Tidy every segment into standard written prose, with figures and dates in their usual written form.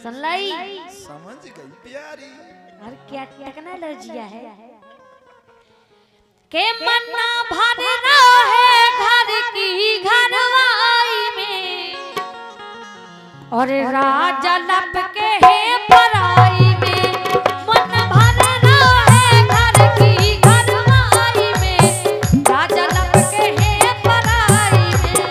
सुन लाई समझ गई प्यारी। और क्या टेक्नोलॉजी है के मन्ना भरना है घर की घरवाई में और राजा लप के है पराई में। मन भरना है घर की घरवाई में राजा लप के है पराई में।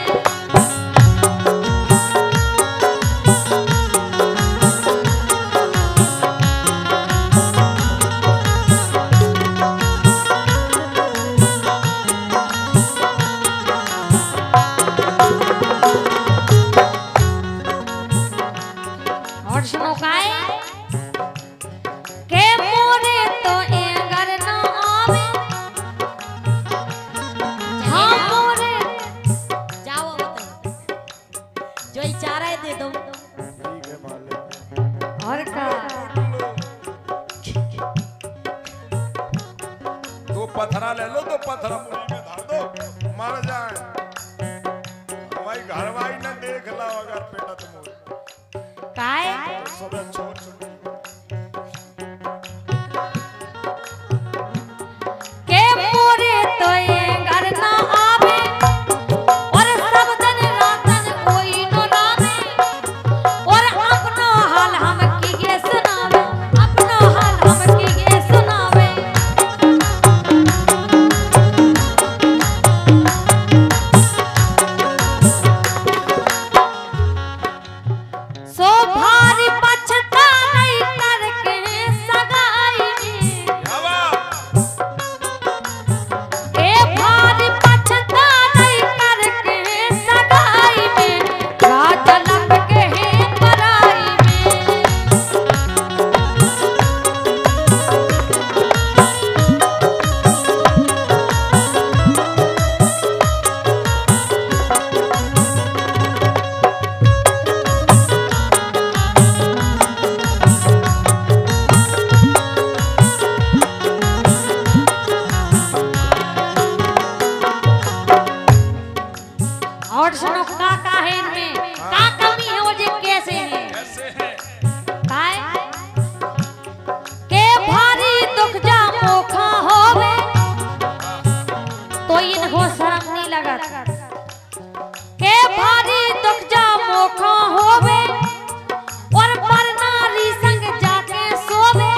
और सुनो काए के मोरे तो एंगर न आवे हाँ मोरे जाओ बताओ जो ही चारा दे दो। ठीक है मालिक। और का दो पत्थरा ले लो, दो पत्थरा मुड़ी में धार दो, मर जाए। भाई घर वाई न देख लो अगर पेटा तुम काए सुबह छोड़ छोड़ के मोरे तो एंगर न आवे और सब दिन रातन कोई न लावे और अपनो हाल हम की सुनावे अपनो हाल हम की सुनावे। सो भारी पछता नहीं करके सगाई में ए भारी पछता नहीं करके सगाई में राजा लप के है पराई में। और सुनो का है इनमें का कमी है वो जे कैसे है कैसे है? काय के भारी दुख जा मोखा होवे तो इनको शर्म नहीं लगत के भारी दुख जा मोखा होवे और परनारी संग जाके सोवे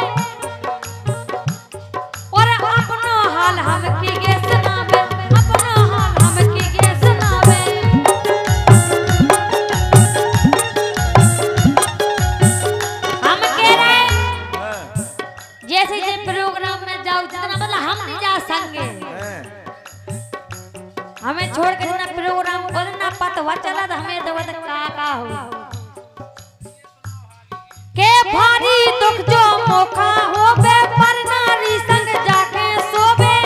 और अपनो हाल हम की गे सुनावे अपनो हाल हम की गे सुनावे। हम कह रहे जैसे जे प्रोग्राम में जाओ जितना मतलब हम नहीं जा संगे हमें छोड़ के जितना प्रोग्राम बोलना पता चला तो हमें दवा का हो के भारी दुख जो मोखा होवे पर नारी संग जाके सोवे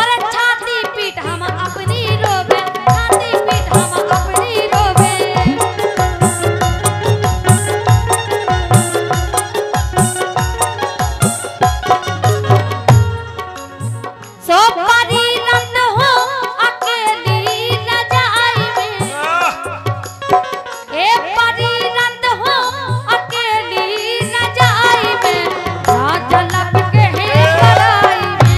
और छाती पीट हम अपनी रोवे छाती पीट हम अपनी रोवे। सो परी रंग हो अकेली रजाई में ए परी रंग हो अकेली रजाई में राजा लप के है पराई में।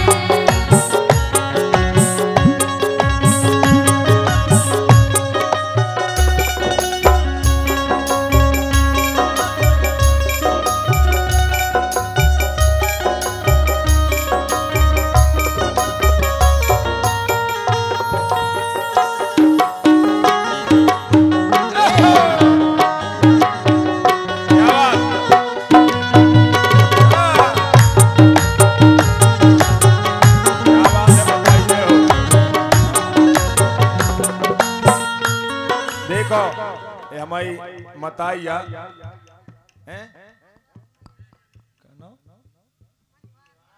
देखो ये हमारी मताइया हैं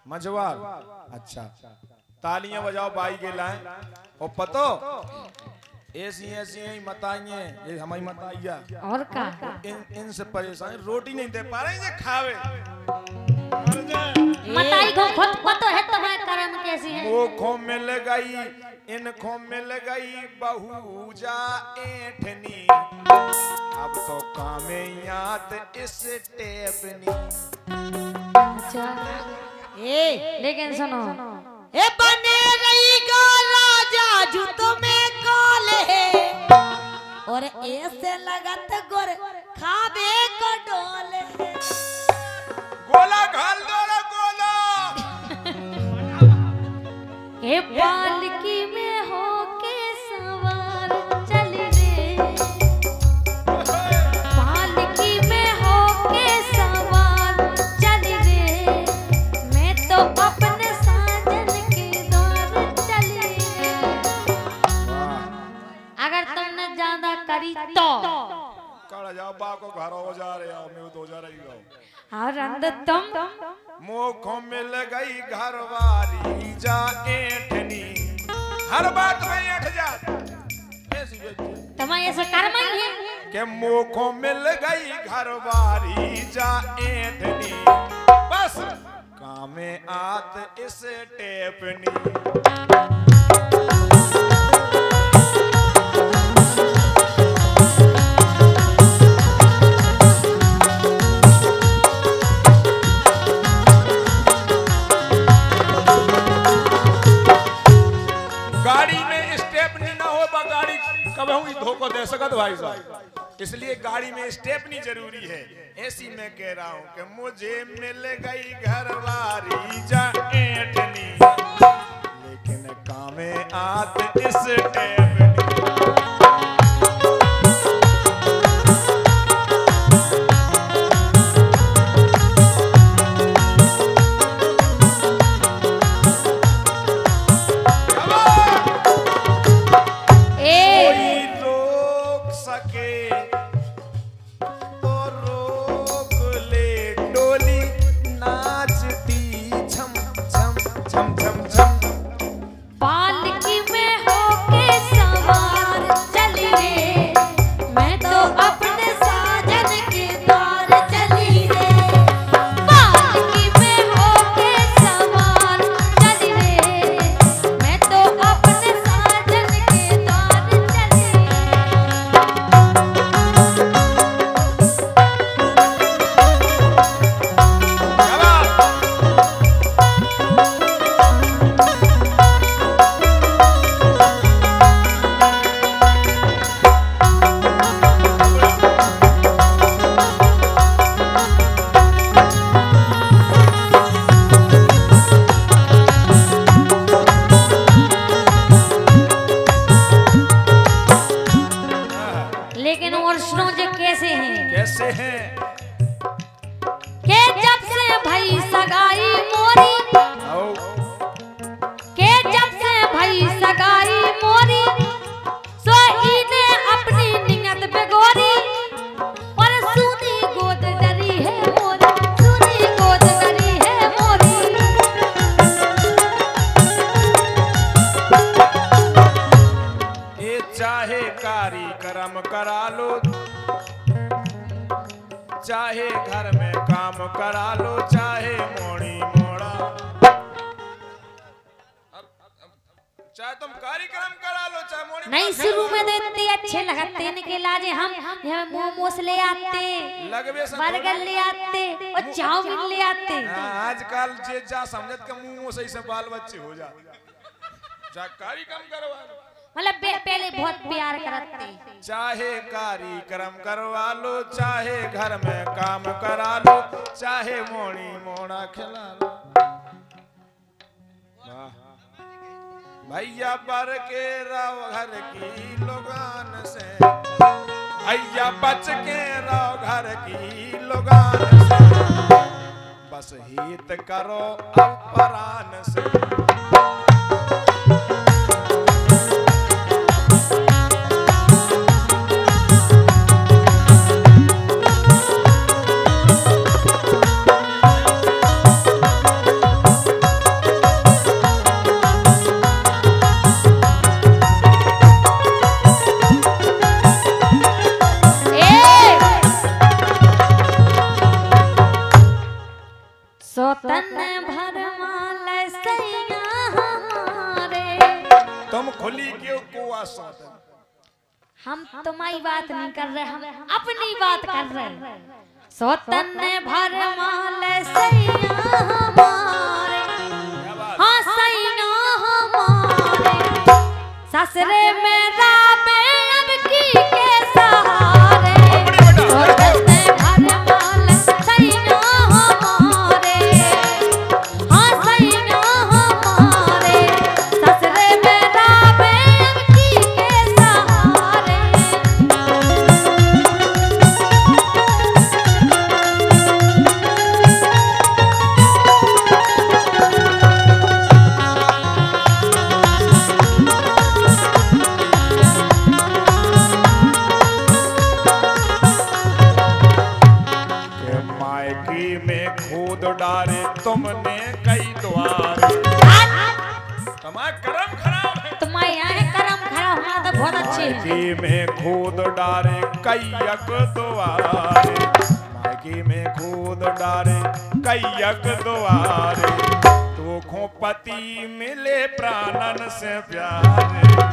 मजवार। अच्छा तालियां बजाओ बाई के लाए और पतो ऐसी ऐसी मताइए ये हमारी मताइया और का इनसे परेशान रोटी नहीं दे पा रहे हैं खावे मताई को खुद पता है तुम्हें कर्म कैसी है। मुखों मिल गई इनको मिल गई बहुजा ऐठनी, अब तो कामे याद इस टेपनी। अच्छा ए लेकिन सुनो ए बने रही का राजा जूतो में काले और ऐसे लगत गोर खाबे को डोले। गोला घाल दो रे गोला। ए पालकी में हो के सवार चल रे, पालकी में हो के सवार चल रे, मैं तो अपने साजन के द्वार चल रे। अगर तुमने ज्यादा करी तो कड़ जाओ बा को घर हो जा रहे हो मैं तो जा रही हो। और अंद तुम मुखों मिल गई घरवाली जा ऐठनी, हर बात में ऐठ जा। ऐसी बेइज्जती तुम्हारे ऐसे कर्म ही है के मुखों मिल गई घरवाली जा ऐठनी, बस कामे आत इस टेपनी। गाड़ी में स्टेपनी ना हो बा गाड़ी कब हूँ धोखो दे सकत भाई साहब, इसलिए गाड़ी में स्टेपनी जरूरी है। ऐसी मैं कह रहा हूँ कि मुझे मिल गई घरवाली जा ऐठनी, लेकिन कामे आत इस टेपनी। पालकी में होके सवार चल रे, मैं तो अपने साजन के द्वार चली रे। पालकी में होके सवार चल रे, मैं तो अपने साजन के द्वार चली रे। लेकिन और सुनो जो कैसे हैं कैसे हैं? के जब से भई सगाई मोरी, आओ के जब से भई सगाई मोरी, सो इने अपनी नियत बेगोरी, और सुनी गोद डरी है मोरी, सुनी गोद डरी है मोरी। ये चाहे कार्यक्रम करा लो, चाहे घर में काम करा लो, चाहे मोड़ी मोड़ा, चाहे तुम कार्यक्रम करा लो, चाहे मोड़ी नहीं मोड़ा शुरू करा में लो। देते अच्छे लगते इनके लाजे हम मोमोस ले आते, लगवे से बर्गर ले आते और चाउमीन ले आते। हाँ, आजकल जे जा समझत के मुंह से ऐसे बाल बच्चे हो जाते, जा कार्यक्रम करवा लो, मतलब पहले बहुत प्यार करते। चाहे कार्यक्रम करवा लो, चाहे घर में काम करा लो, चाहे मोड़ी मोड़ा खिला लो। वाह। भैया बर के रहो घर की लोगान से, भैया बच के रहो घर की लोगान से, बस हित करो अब परान से। सोतन भर बात सुनते हैं। हम तुम्हारी बात नहीं कर रहे, हम अपनी बात कर रहे हैं। सोतन भर माल सैया हमारे, हाँ सैया हमारे, ससुरे में रामे अब की के सहारे। सोतन भर माल सैया हमारे, हाँ सैया हमारे, ससुरे में रामे अब की के सहारे। के मायकी में खुद डारे तुमने कई द्वार, तुम्हारा कर्म खराब है। तुम्हारे यहाँ कर्म खराब होना तो बहुत अच्छे है। मायकी में खुद डारे कैयक द्वारे, मायकी में खुद डारे कैयक द्वारे, तो खो पति मिले प्राणन से प्यारे।